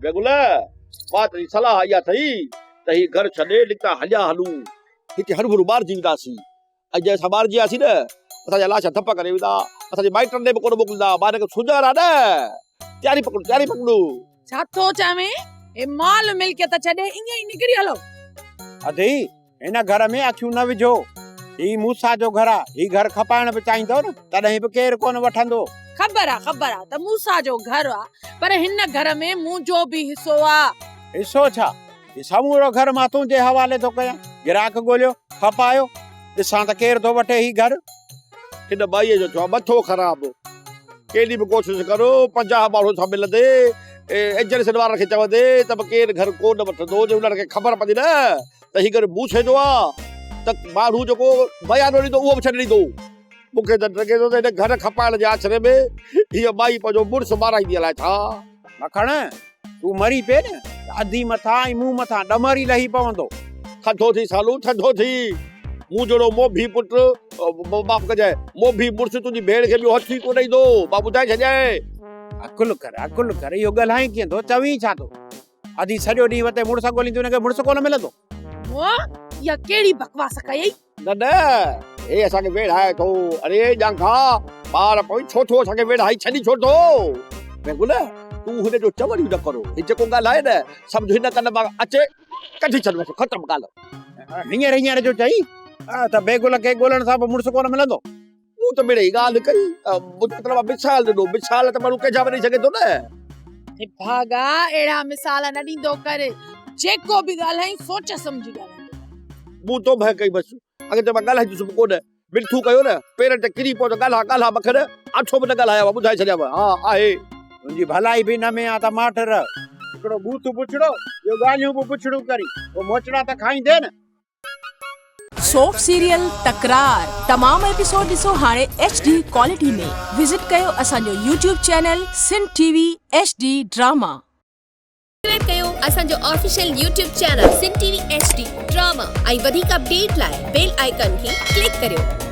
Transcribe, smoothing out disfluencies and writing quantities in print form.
बेगुला बात री सलाह इहा थई त ही घर छॾे निकिता हलिया हलूं हिते हरू बार जींदासीं अॼु असां ॿार जीआसीं न असांजा लाश धप करे वेंदा असांजे माइटनि ॾे बि कोन मोकिलींदा ॿार खे सुञाण आहे न तयारी पकड़ो छा थो चवे ए माल मिल्कियत छॾे ईअं ई निकिरी हलो अधे हिन घर में अखियूं न विझो ही मूसा जो घर आहे ही घर खपाइण बि चाहींदो न तॾहिं बि केरु कोन वठंदो ख़बर आहे त मूसा जो घर आहे पर हिन घर में मुंहिंजो बि हिसो आहे हिसो छा ही समूरो घर मां तुंहिंजे हवाले थो कयां गिराक ॻोल्हियो खपायो ॾिसां त केरु थो वठे ही घर हिन बाईअ जो चओ मथो ख़राब केॾी बि कोशिशि करो 50 माण्हू सां मिलंदे एजेंसी वारनि खे चवंदे त केरु घर कोन वठंदो जो उन्हनि खे ख़बर पवंदी न त ही घर मूसे जो आहे त माण्हू जेको बयानो ॾींदो उहो बि छॾे ॾींदो मूंखे त लॻे थो त हिन घर खपाइण जे आछरे में हीअ माई पंहिंजो मुड़ुसु माराईंदी अलाए छा मखण तूं मरी पए न अधी मथां ऐं मूं मथां ॾमर ई लही पवंदो थधो थी सालू थधो थी मूं जहिड़ो मोभी पुटु माफ़ कजांइ मोभी मुड़ुसु तुंहिंजी भेण खे ॿियो हथु ई कोन ईंदो मां ॿुधाए छॾियां अकुल कर इहो ॻाल्हाए कीअं थो चवीं छा थो अधी सॼो ॾींहुं वते मुड़ुस ॻोल्हींदी हुनखे मुड़ुस कोन मिलंदो या केड़ी बकवास कई न हे असांखे वेढ़ाए थो अरे ॼांखा ॿार पोइ छो थो असांखे वेढ़ाई छॾी छो थो बेगुल तूं हुनजो चवण ई न करो ही जेको ॻाल्हि आहे न सम्झ हिन कन मां अचे कढी छॾ वठो ख़तम ॻाल्हि हींअर जो चई त बेगुल खे ॻोल्हण सां मुड़ुस कोन मिलंदो तूं त मिड़े ॻाल्हि कई मतिलबु मिसाल ॾिनो मिसाल त माण्हू कंहिंजा बि ॾेई सघे थो न भागा अहिड़ा मिसाल न ॾींदो करे जेको बि ॻाल्हाई सोच सम्झी ॻाल्हाई मूं तो भय कई बसि अॻिते मां ॻाल्हाईंदुसि बि कोन मिठू कयो न पेरनि ते किरी पियो त ॻाल्हा मखर आठो बि न ॻाल्हाया ॿुधाए छॾियां हा आहे तुंहिंजी भलाई बि न में आहे त माठर हिकिड़ो बूथ पुछड़ो ॿियो ॻाल्हियूं बि पुछड़ू करी पोइ मोचड़ा त खाईंदे न सोप सीरियल तकरार तमाम एपिसोड ॾिसो हाणे HD क्वालिटी में विजिट कयो असांजो YouTube channel Sindh TV HD drama subscribe कयो असांजो official YouTube channel Sindh TV HD drama ऐं वधीक अपडेट लाइ बेल आइकन खे क्लिक करियो।